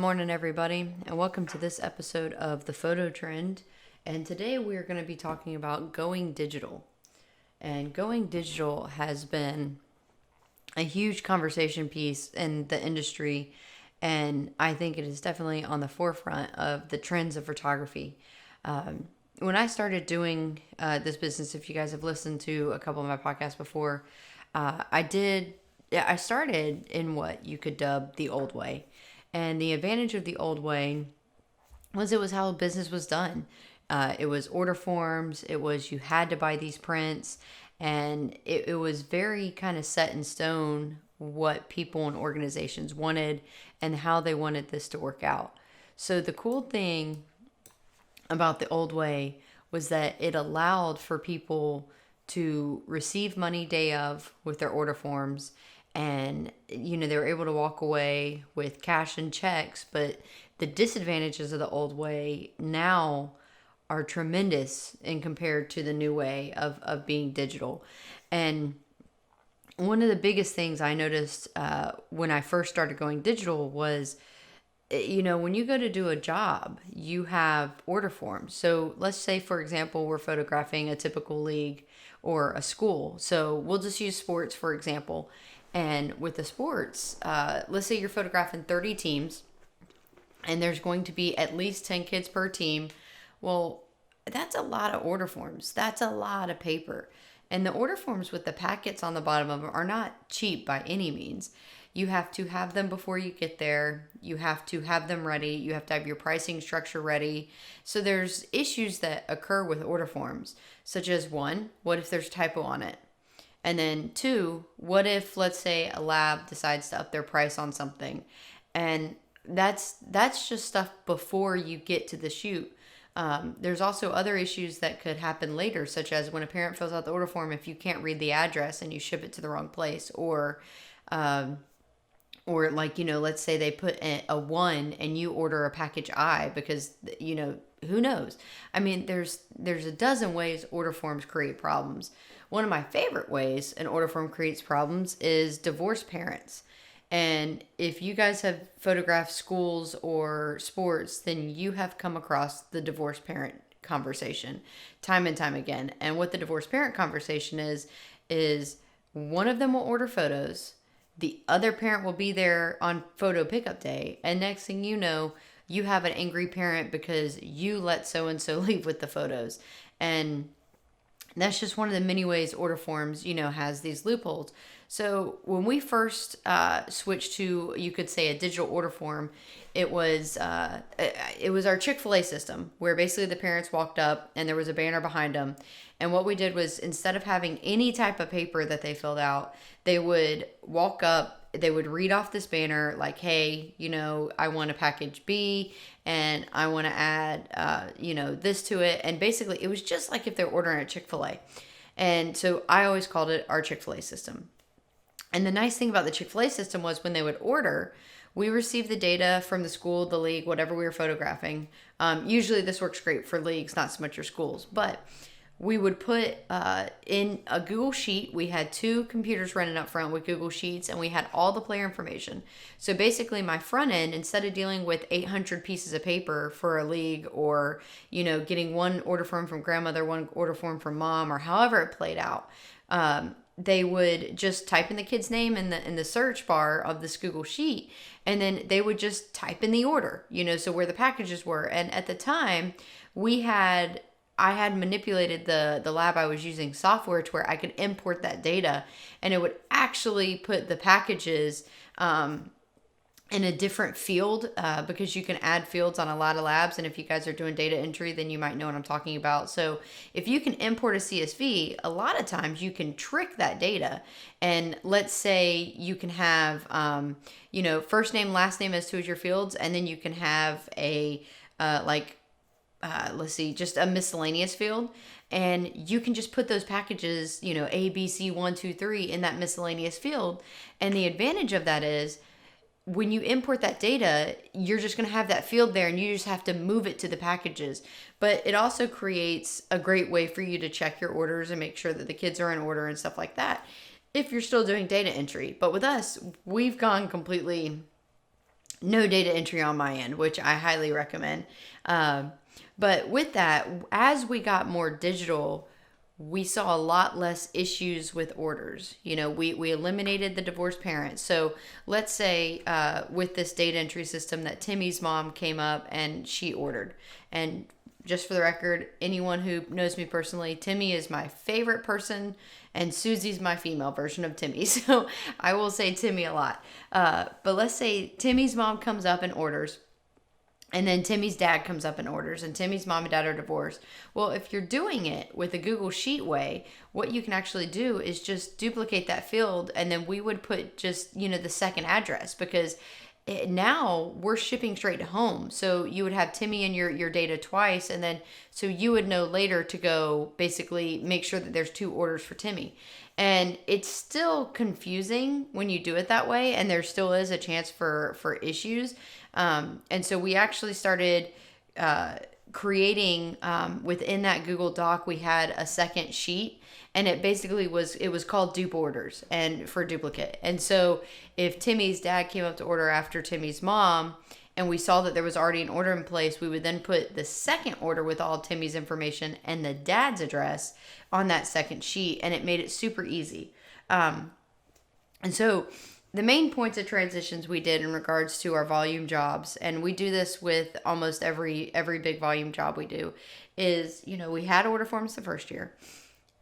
morning, everybody, and welcome to this episode of The Photo Trend. And today we are going to be talking about going digital. And going digital has been a huge conversation piece in the industry, and I think it is definitely on the forefront of the trends of photography. When I started doing this business, if you guys have listened to a couple of my podcasts before, I started in what you could dub the old way. And the advantage of the old way was it was how business was done. It was order forms. It was you had to buy these prints. And it was very kind of set in stone what people and organizations wanted and how they wanted this to work out. So the cool thing about the old way was that it allowed for people to receive money day of with their order forms, and they were able to walk away with cash and checks. But the disadvantages of the old way now are tremendous in compared to the new way of being digital. And one of the biggest things I noticed when I first started going digital was, when you go to do a job, you have order forms. So let's say, for example, we're photographing a typical league or a school. So we'll just use sports, for example. And with the sports, let's say you're photographing 30 teams and there's going to be at least 10 kids per team. Well, that's a lot of order forms. That's a lot of paper. And the order forms with the packets on the bottom of them are not cheap by any means. You have to have them before you get there. You have to have them ready. You have to have your pricing structure ready. So there's issues that occur with order forms, such as one, what if there's a typo on it? And then two, what if, let's say, a lab decides to up their price on something? And that's just stuff before you get to the shoot. There's also other issues that could happen later, such as when a parent fills out the order form, if you can't read the address and you ship it to the wrong place, or let's say they put a 1 and you order a package I because, who knows? I mean, there's a dozen ways order forms create problems. One of my favorite ways an order form creates problems is divorced parents. And if you guys have photographed schools or sports, then you have come across the divorced parent conversation time and time again. And what the divorced parent conversation is one of them will order photos. The other parent will be there on photo pickup day. And next thing you know, you have an angry parent because you let so-and-so leave with the photos. And that's just one of the many ways order forms, has these loopholes. So when we first switched to, you could say, a digital order form, it was our Chick-fil-A system, where basically the parents walked up and there was a banner behind them. And what we did was, instead of having any type of paper that they filled out, they would walk up, they would read off this banner like, hey, I want a package B and I want to add, this to it. And basically it was just like if they're ordering at Chick-fil-A. And so I always called it our Chick-fil-A system. And the nice thing about the Chick-fil-A system was, when they would order, we received the data from the school, the league, whatever we were photographing. Usually this works great for leagues, not so much your schools, but we would put in a Google Sheet. We had 2 computers running up front with Google Sheets, and we had all the player information. So basically my front end, instead of dealing with 800 pieces of paper for a league, or, getting one order form from grandmother, one order form from mom, or however it played out, they would just type in the kid's name in the search bar of this Google Sheet, and then they would just type in the order, so where the packages were. And at the time, I had manipulated the lab I was using software to where I could import that data, and it would actually put the packages in a different field, because you can add fields on a lot of labs. And if you guys are doing data entry, then you might know what I'm talking about. So if you can import a CSV, a lot of times you can trick that data. And let's say you can have, first name, last name as 2 of your fields. And then you can have just a miscellaneous field. And you can just put those packages, A, B, C, 1, 2, 3 in that miscellaneous field. And the advantage of that is, when you import that data, you're just going to have that field there, and you just have to move it to the packages. But it also creates a great way for you to check your orders and make sure that the kids are in order and stuff like that, if you're still doing data entry. But with us, we've gone completely no data entry on my end, which I highly recommend. Um, but with that, as we got more digital, we saw a lot less issues with orders. We eliminated the divorced parents. So let's say with this data entry system that Timmy's mom came up and she ordered. And just for the record, anyone who knows me personally, Timmy is my favorite person and Susie's my female version of Timmy. So I will say Timmy a lot. But let's say Timmy's mom comes up and orders. And then Timmy's dad comes up and orders, and Timmy's mom and dad are divorced. Well, if you're doing it with a Google Sheet way, what you can actually do is just duplicate that field, and then we would put just, the second address, because now we're shipping straight to home. So you would have Timmy in your data twice, and then so you would know later to go basically make sure that there's 2 orders for Timmy. And it's still confusing when you do it that way, and there still is a chance for issues. And so we actually started creating within that Google Doc. We had a second sheet, and it basically was called dupe orders and for duplicate. And so if Timmy's dad came up to order after Timmy's mom, and we saw that there was already an order in place, we would then put the second order with all Timmy's information and the dad's address on that second sheet, and it made it super easy. And so the main points of transitions we did in regards to our volume jobs, and we do this with almost every big volume job we do, is, we had order forms the first year.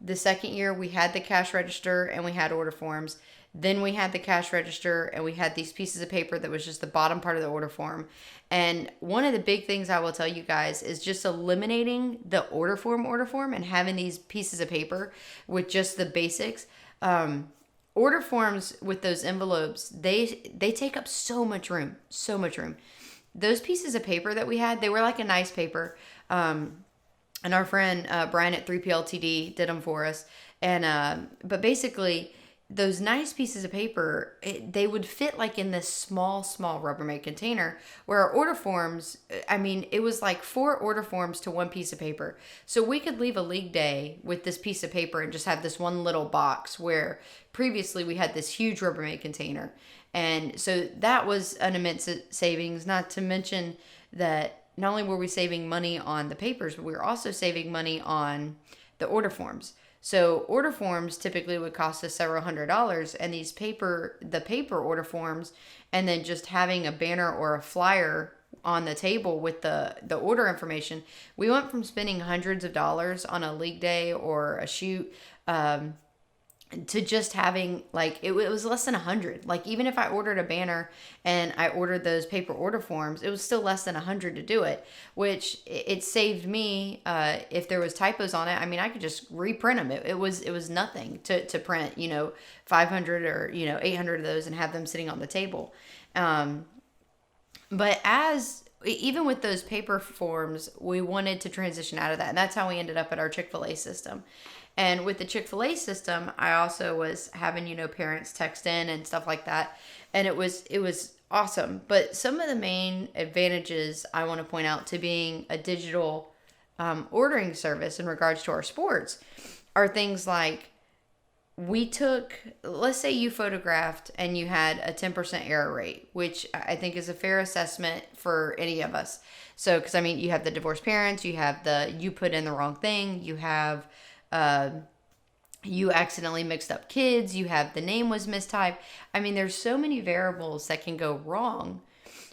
The second year, we had the cash register and we had order forms. Then we had the cash register and we had these pieces of paper that was just the bottom part of the order form. And one of the big things I will tell you guys is just eliminating the order form and having these pieces of paper with just the basics. Order forms with those envelopes, they take up so much room. Those pieces of paper that we had, they were like a nice paper. And our friend Brian at 3PLTD did them for us. And but basically, those nice pieces of paper, they would fit like in this small Rubbermaid container, where our order forms, it was like 4 order forms to 1 piece of paper. So we could leave a league day with this piece of paper and just have this one little box, where previously we had this huge Rubbermaid container. And so that was an immense savings, not to mention that not only were we saving money on the papers, but we were also saving money on the order forms. So order forms typically would cost us several $100s, and the paper order forms, and then just having a banner or a flyer on the table with the order information, we went from spending hundreds of dollars on a league day or a shoot to just having, like, it was less than 100. Like, even if I ordered a banner and I ordered those paper order forms, it was still less than 100 to do it, which it saved me. If there was typos on it, I could just reprint them. It was nothing to print, 500 or 800 of those and have them sitting on the table. But even with those paper forms, we wanted to transition out of that, and that's how we ended up at our Chick-fil-A system. And with the Chick-fil-A system, I also was having, parents text in and stuff like that. And it was awesome. But some of the main advantages I want to point out to being a digital ordering service in regards to our sports are things like, let's say you photographed and you had a 10% error rate, which I think is a fair assessment for any of us. So, because you have the divorced parents, you put in the wrong thing, you have you accidentally mixed up kids, you have the name was mistyped. There's so many variables that can go wrong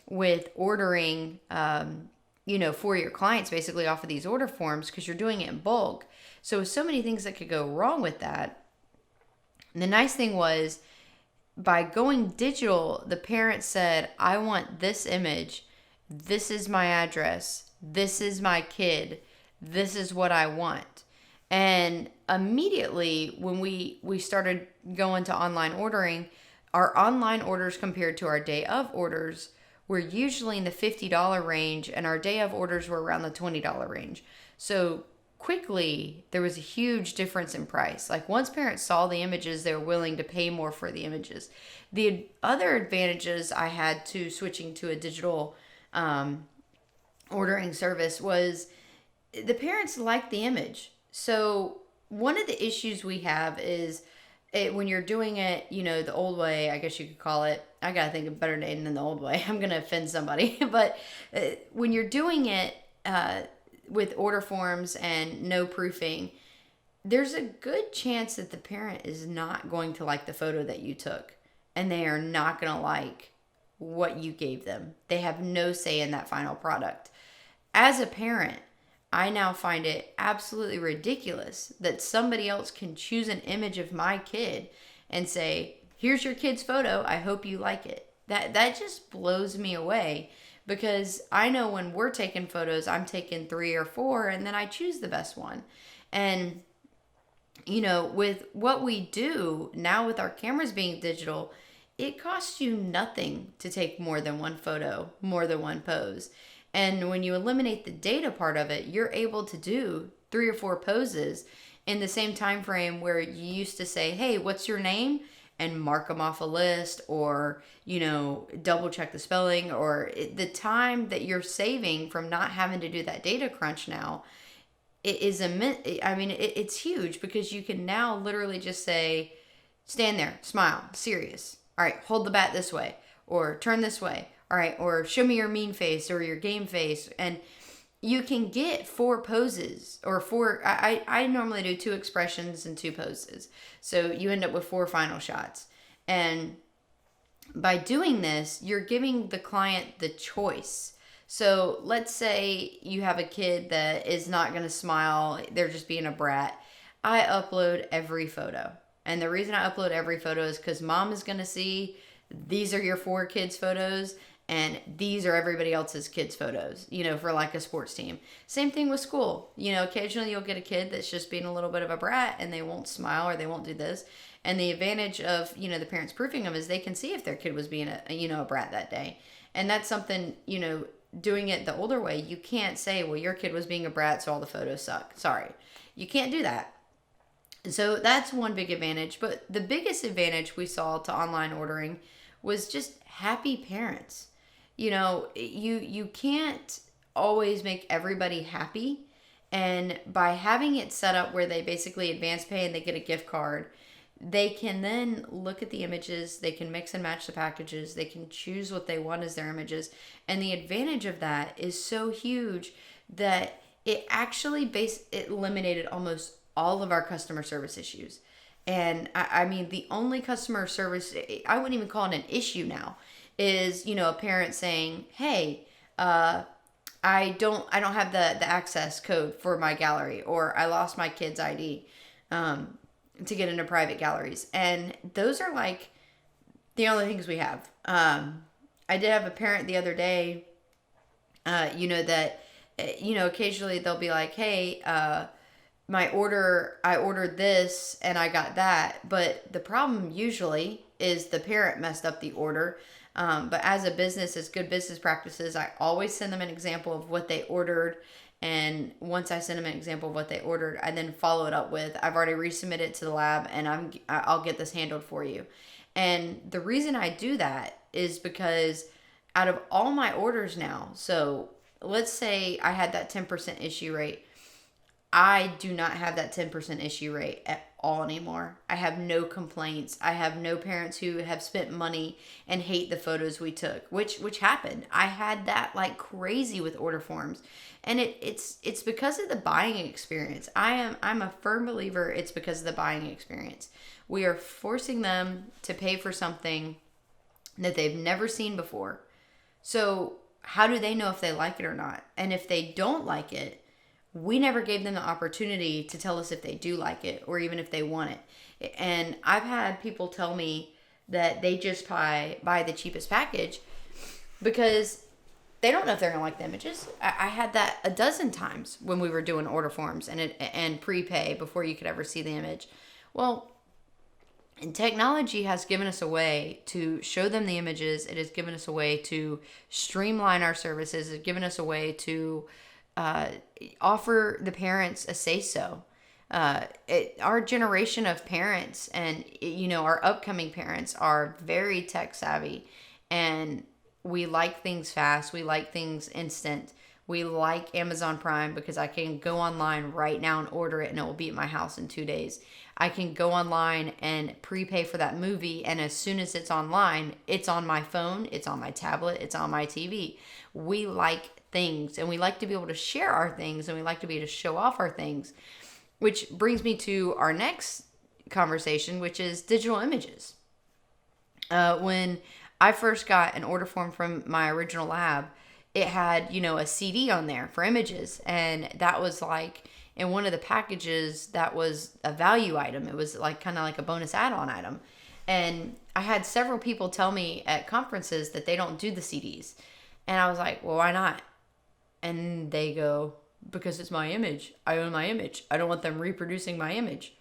with ordering, for your clients, basically off of these order forms, because you're doing it in bulk. So many things that could go wrong with that. And the nice thing was, by going digital, the parent said, I want this image, this is my address, this is my kid, this is what I want. And immediately when we started going to online ordering, our online orders compared to our day of orders were usually in the $50 range, and our day of orders were around the $20 range. So quickly, there was a huge difference in price. Like, once parents saw the images, they were willing to pay more for the images. The other advantages I had to switching to a digital ordering service was the parents liked the image. So one of the issues we have is when you're doing it, the old way, I guess you could call it. I gotta think of a better name than the old way. I'm gonna offend somebody, but when you're doing it with order forms and no proofing, there's a good chance that the parent is not going to like the photo that you took, and they are not gonna like what you gave them. They have no say in that final product. As a parent, I now find it absolutely ridiculous that somebody else can choose an image of my kid and say, "Here's your kid's photo. I hope you like it." That just blows me away, because I know when we're taking photos, I'm taking 3 or 4 and then I choose the best one. And with what we do now with our cameras being digital, it costs you nothing to take more than one photo, more than one pose. And when you eliminate the data part of it, you're able to do 3 or 4 poses in the same time frame where you used to say, "Hey, what's your name?" and mark them off a list, or double check the spelling, or the time that you're saving from not having to do that data crunch now. It is it's huge, because you can now literally just say, "Stand there, smile, serious. All right, hold the bat this way, or turn this way. All right, or show me your mean face or your game face." And you can get 4 poses, or 4. I normally do 2 expressions and 2 poses. So you end up with 4 final shots. And by doing this, you're giving the client the choice. So let's say you have a kid that is not going to smile, they're just being a brat. I upload every photo. And the reason I upload every photo is because mom is going to see, these are your 4 kids' photos, and these are everybody else's kids' photos, for like a sports team. Same thing with school. Occasionally you'll get a kid that's just being a little bit of a brat and they won't smile or they won't do this. And the advantage of, the parents proofing them is they can see if their kid was being a brat that day. And that's something, doing it the older way, you can't say, "Well, your kid was being a brat, so all the photos suck." Sorry. You can't do that. So that's one big advantage. But the biggest advantage we saw to online ordering was just happy parents. You can't always make everybody happy. And by having it set up where they basically advance pay and they get a gift card, they can then look at the images, they can mix and match the packages, they can choose what they want as their images. And the advantage of that is so huge that it actually it eliminated almost all of our customer service issues. And the only customer service, I wouldn't even call it an issue now, is, a parent saying, "Hey, I don't have the access code for my gallery," or "I lost my kid's ID to get into private galleries." And those are like the only things we have. I did have a parent the other day, that, occasionally they'll be like, "Hey, I ordered this and I got that." But the problem usually is the parent messed up the order. But as a business, as good business practices, I always send them an example of what they ordered. And once I send them an example of what they ordered, I then follow it up with, "I've already resubmitted it to the lab and I'll get this handled for you." And the reason I do that is because out of all my orders now, so let's say I had that 10% issue rate. I do not have that 10% issue rate at all anymore. I have no complaints. I have no parents who have spent money and hate the photos we took, which happened. I had that like crazy with order forms. And it's because of the buying experience. I'm a firm believer it's because of the buying experience. We are forcing them to pay for something that they've never seen before. So how do they know if they like it or not? And if they don't like it, we never gave them the opportunity to tell us if they do like it or even if they want it. And I've had people tell me that they just buy the cheapest package because they don't know if they're going to like the images. I had that a dozen times when we were doing order forms and prepay before you could ever see the image. Well, and technology has given us a way to show them the images. It has given us a way to streamline our services. It's given us a way to offer the parents a say-so. Our generation of parents and, our upcoming parents are very tech savvy, and we like things fast. We like things instant. We like Amazon Prime because I can go online right now and order it and it will be at my house in 2 days. I can go online and prepay for that movie, and as soon as it's online, it's on my phone, it's on my tablet, it's on my TV. We like things, and we like to be able to share our things, and we like to be able to show off our things, which brings me to our next conversation, which is digital images. When I first got an order form from my original lab, it had, a CD on there for images, and that was like, in one of the packages, that was a value item. It was like kind of like a bonus add-on item. And I had several people tell me at conferences that they don't do the CDs. And I was like, well, why not? And they go, because it's my image. I own my image. I don't want them reproducing my image.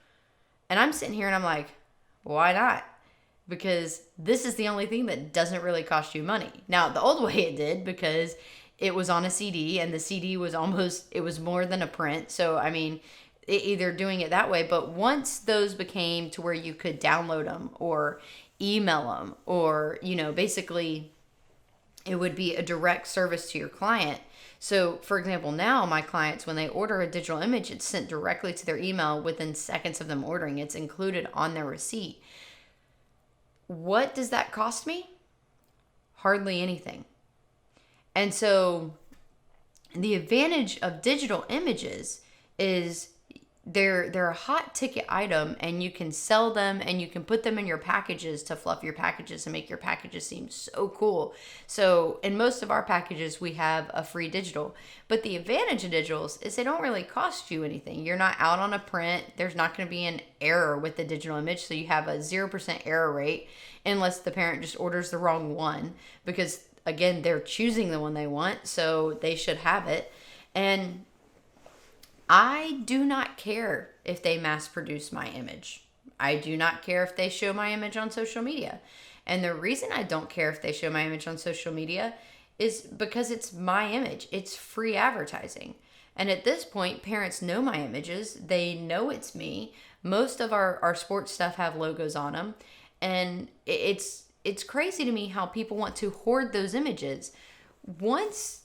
And I'm sitting here and I'm like, why not? Because this is the only thing that doesn't really cost you money. Now, the old way it did, because it was on a CD, and the CD was it was more than a print. So, I mean, either doing it that way, but once those became to where you could download them or email them, or, basically it would be a direct service to your client. So, for example, now my clients, when they order a digital image, it's sent directly to their email within seconds of them ordering. It's included on their receipt. What does that cost me? Hardly anything. And so the advantage of digital images is they're a hot ticket item, and you can sell them and you can put them in your packages to fluff your packages and make your packages seem so cool. So in most of our packages, we have a free digital. But the advantage of digitals is they don't really cost you anything. You're not out on a print. There's not going to be an error with the digital image. So you have a 0% error rate unless the parent just orders the wrong one, because again, they're choosing the one they want, so they should have it. And I do not care if they mass produce my image. I do not care if they show my image on social media. And the reason I don't care if they show my image on social media is because it's my image. It's free advertising. And at this point, parents know my images. They know it's me. Most of our sports stuff have logos on them. And it's crazy to me how people want to hoard those images. Once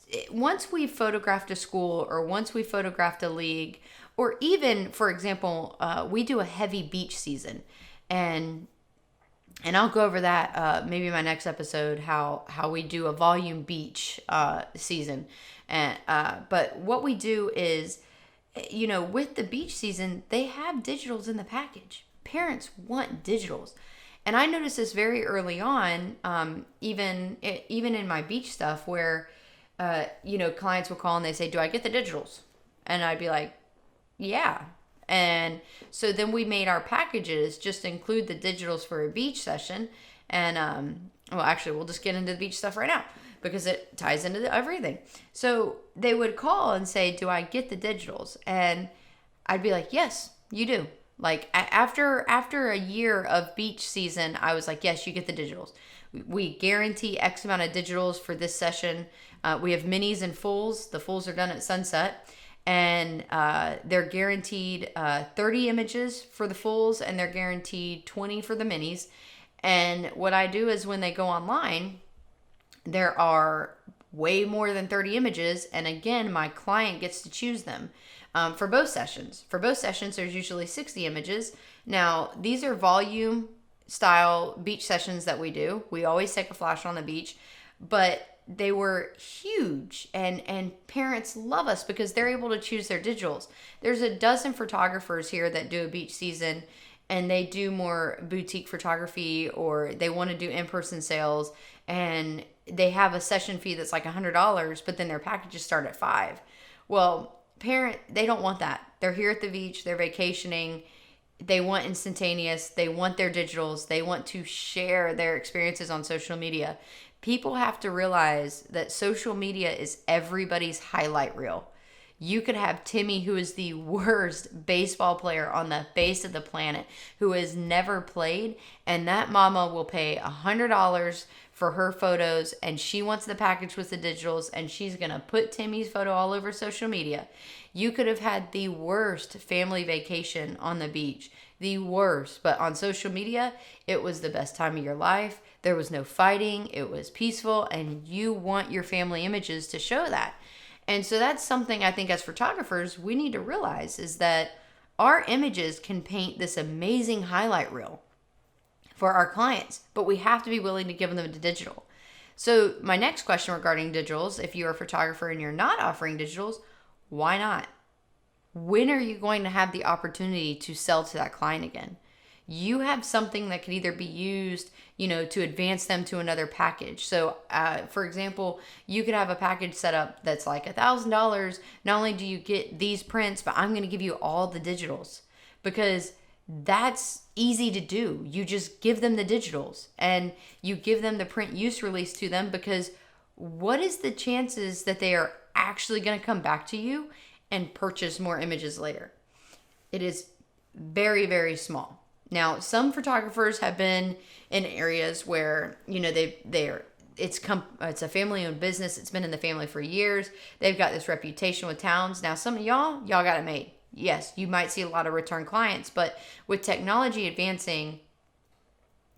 we photographed a school, or once we photographed a league, or even, for example, we do a heavy beach season, and I'll go over that maybe in my next episode, how we do a volume beach season. And but what we do is, with the beach season, they have digitals in the package. Parents want digitals. And I noticed this very early on, even in my beach stuff, where, clients will call and they say, do I get the digitals? And I'd be like, yeah. And so then we made our packages just include the digitals for a beach session. And, actually, we'll just get into the beach stuff right now, because it ties into everything. So they would call and say, do I get the digitals? And I'd be like, yes, you do. Like after a year of beach season, I was like, yes, you get the digitals. We guarantee X amount of digitals for this session. We have minis and fulls. The fulls are done at sunset, and they're guaranteed 30 images for the fulls, and they're guaranteed 20 for the minis. And what I do is, when they go online, there are way more than 30 images. And again, my client gets to choose them. For both sessions. For both sessions, there's usually 60 images. Now, these are volume style beach sessions that we do. We always take a flash on the beach, but they were huge, and parents love us because they're able to choose their digitals. There's a dozen photographers here that do a beach season, and they do more boutique photography, or they want to do in-person sales, and they have a session fee that's like $100, but then their packages start at $5. Well, they don't want that. They're here at the beach, they're vacationing, they want instantaneous, they want their digitals, they want to share their experiences on social media. People have to realize that social media is everybody's highlight reel. You could have Timmy, who is the worst baseball player on the face of the planet, who has never played, and that mama will pay $100 for her photos, and she wants the package with the digitals, and she's going to put Timmy's photo all over social media. You could have had the worst family vacation on the beach, the worst, but on social media, it was the best time of your life. There was no fighting, it was peaceful, and you want your family images to show that. And so that's something I think as photographers, we need to realize is that our images can paint this amazing highlight reel for our clients, but we have to be willing to give them the digital. So my next question regarding digitals, if you're a photographer and you're not offering digitals, why not? When are you going to have the opportunity to sell to that client again? You have something that could either be used, to advance them to another package. So, for example, you could have a package set up that's like $1,000. Not only do you get these prints, but I'm going to give you all the digitals, because that's easy to do. You just give them the digitals and you give them the print use release to them, because what is the chances that they are actually going to come back to you and purchase more images later? It is very, very small. Now, some photographers have been in areas where, it's a family-owned business. It's been in the family for years. They've got this reputation with towns. Now, some of y'all got it made. Yes, you might see a lot of return clients, but with technology advancing,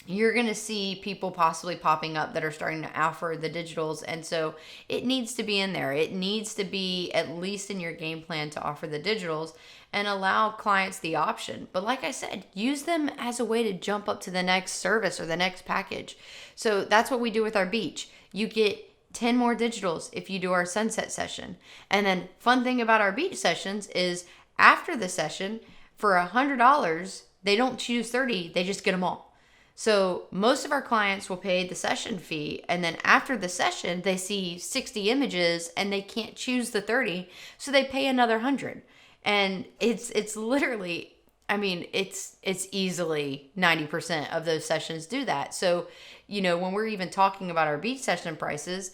you're going to see people possibly popping up that are starting to offer the digitals. And so it needs to be in there. It needs to be at least in your game plan to offer the digitals and allow clients the option. But like I said, use them as a way to jump up to the next service or the next package. So that's what we do with our beach. You get 10 more digitals if you do our sunset session. And then fun thing about our beach sessions is after the session, for $100, they don't choose 30, they just get them all. So most of our clients will pay the session fee, and then after the session, they see 60 images and they can't choose the 30, so they pay another 100. And it's literally, it's easily 90% of those sessions do that. So, when we're even talking about our beach session prices,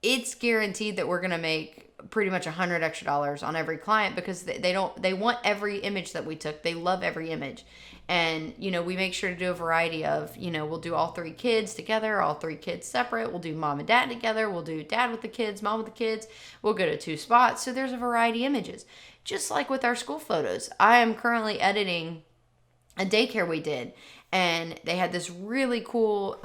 it's guaranteed that we're going to make pretty much $100 extra on every client, because they want every image that we took. They love every image. And, we make sure to do a variety of, we'll do all 3 kids together, all 3 kids separate. We'll do mom and dad together. We'll do dad with the kids, mom with the kids. We'll go to 2 spots. So there's a variety of images. Just like with our school photos, I am currently editing a daycare we did, and they had this really cool,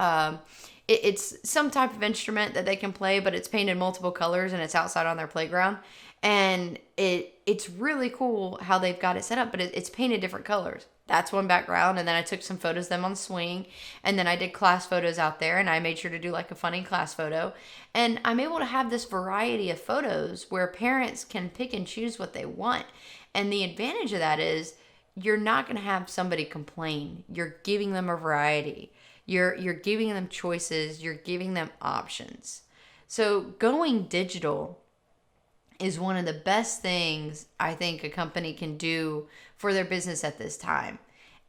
it's some type of instrument that they can play, but it's painted multiple colors and it's outside on their playground. And it's really cool how they've got it set up, but it's painted different colors. That's one background. And then I took some photos of them on the swing, and then I did class photos out there, and I made sure to do like a funny class photo. And I'm able to have this variety of photos where parents can pick and choose what they want. And the advantage of that is you're not going to have somebody complain. You're giving them a variety. You're giving them choices. You're giving them options. So going digital is one of the best things I think a company can do for their business at this time.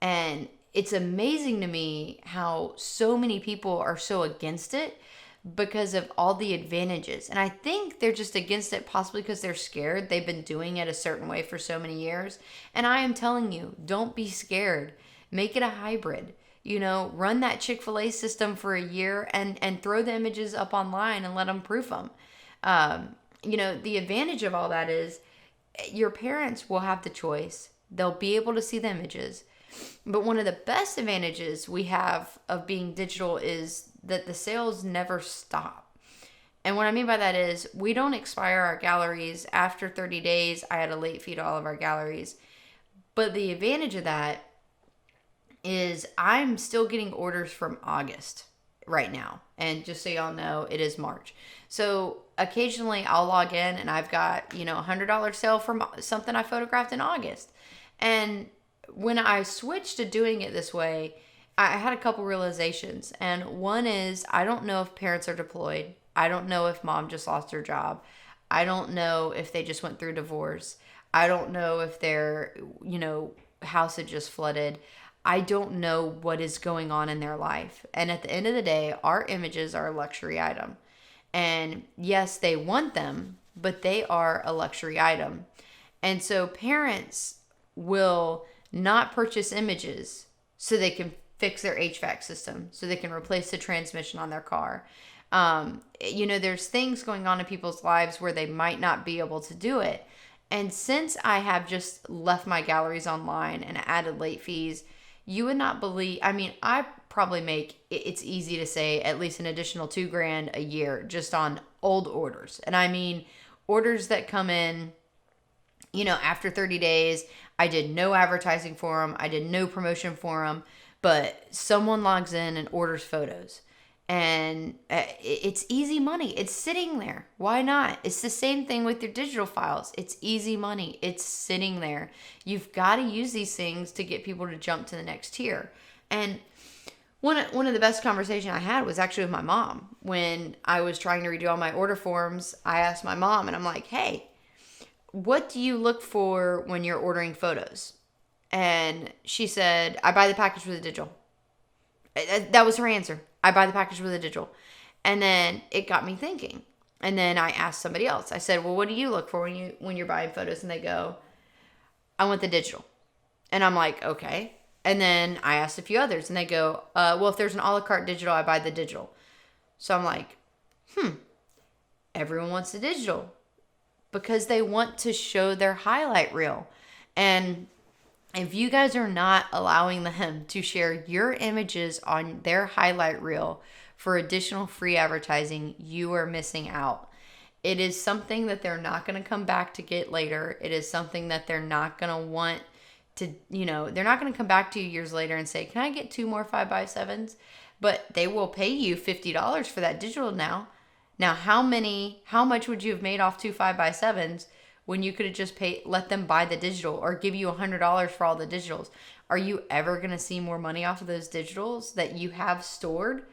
And it's amazing to me how so many people are so against it because of all the advantages. And I think they're just against it possibly because they're scared. They've been doing it a certain way for so many years. And I am telling you, don't be scared. Make it a hybrid. Run that Chick-fil-A system for a year and throw the images up online and let them proof them. The advantage of all that is your parents will have the choice. They'll be able to see the images. But one of the best advantages we have of being digital is that the sales never stop. And what I mean by that is we don't expire our galleries after 30 days. I had a late fee to all of our galleries. But the advantage of that is I'm still getting orders from August right now. And just so y'all know, it is March. So occasionally I'll log in and I've got, $100 sale from something I photographed in August. And when I switched to doing it this way, I had a couple realizations. And one is I don't know if parents are deployed. I don't know if mom just lost her job. I don't know if they just went through divorce. I don't know if their, house had just flooded. I don't know what is going on in their life. And at the end of the day, our images are a luxury item. And yes, they want them, but they are a luxury item. And so parents will not purchase images so they can fix their HVAC system, so they can replace the transmission on their car. There's things going on in people's lives where they might not be able to do it. And since I have just left my galleries online and added late fees, you would not believe, I probably make, it's easy to say, at least an additional $2,000 a year just on old orders. And orders that come in, after 30 days, I did no advertising for them. I did no promotion for them, but someone logs in and orders photos. And it's easy money. It's sitting there. Why not? It's the same thing with your digital files. It's easy money. It's sitting there. You've got to use these things to get people to jump to the next tier. And one of the best conversations I had was actually with my mom. When I was trying to redo all my order forms, I asked my mom, and I'm like, hey, what do you look for when you're ordering photos? And she said, I buy the package with a digital. That was her answer. I buy the package with a digital. And then it got me thinking. And then I asked somebody else. I said, well, what do you look for when you're buying photos? And they go, I want the digital. And I'm like, okay. And then I asked a few others, and they go, well, if there's an a la carte digital, I buy the digital. So I'm like, everyone wants the digital because they want to show their highlight reel. And if you guys are not allowing them to share your images on their highlight reel for additional free advertising, you are missing out. It is something that they're not going to come back to get later. It is something that they're not going to want to, they're not going to come back to you years later and say, can I get 2 more 5x7s? But they will pay you $50 for that digital now. Now, how much would you have made off 2 5x7s when you could have just let them buy the digital or give you $100 for all the digitals? Are you ever going to see more money off of those digitals that you have stored?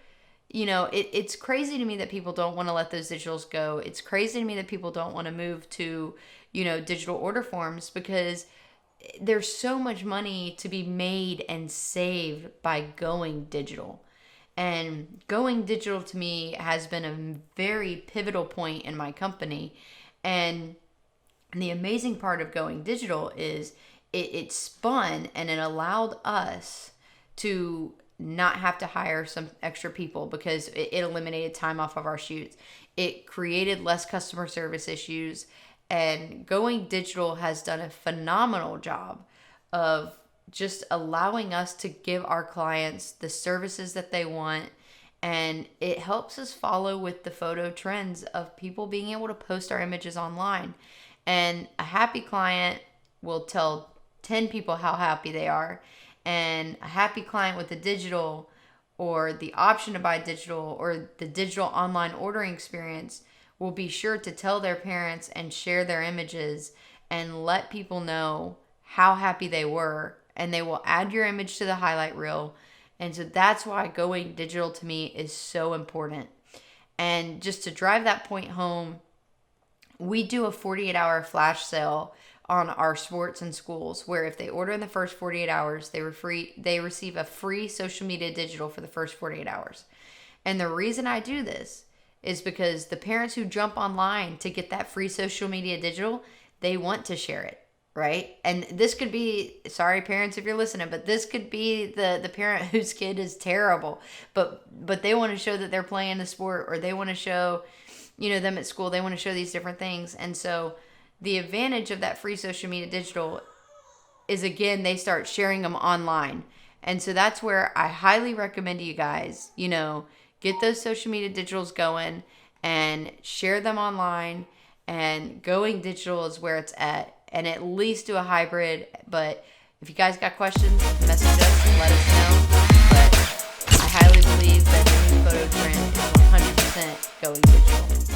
It's crazy to me that people don't want to let those digitals go. It's crazy to me that people don't want to move to, digital order forms, because there's so much money to be made and saved by going digital. And going digital to me has been a very pivotal point in my company. And the amazing part of going digital is it spun and it allowed us to not have to hire some extra people, because it eliminated time off of our shoots. It created less customer service issues. And going digital has done a phenomenal job of just allowing us to give our clients the services that they want. And it helps us follow with the photo trends of people being able to post our images online. And a happy client will tell 10 people how happy they are. And a happy client with the digital, or the option to buy digital, or the digital online ordering experience, will be sure to tell their parents and share their images and let people know how happy they were. And they will add your image to the highlight reel. And so that's why going digital to me is so important. And just to drive that point home, we do a 48-hour flash sale on our sports and schools, where if they order in the first 48 hours, they receive a free social media digital for the first 48 hours. And the reason I do this is because the parents who jump online to get that free social media digital, they want to share it, right? And this could be, sorry parents if you're listening, but this could be the parent whose kid is terrible, but they want to show that they're playing the sport, or they want to show, them at school, they want to show these different things. And so the advantage of that free social media digital is, again, they start sharing them online. And so that's where I highly recommend to you guys, get those social media digitals going and share them online. And going digital is where it's at. And at least do a hybrid. But if you guys got questions, message us and let us know. But I highly believe that the new photo trend is 100% going digital.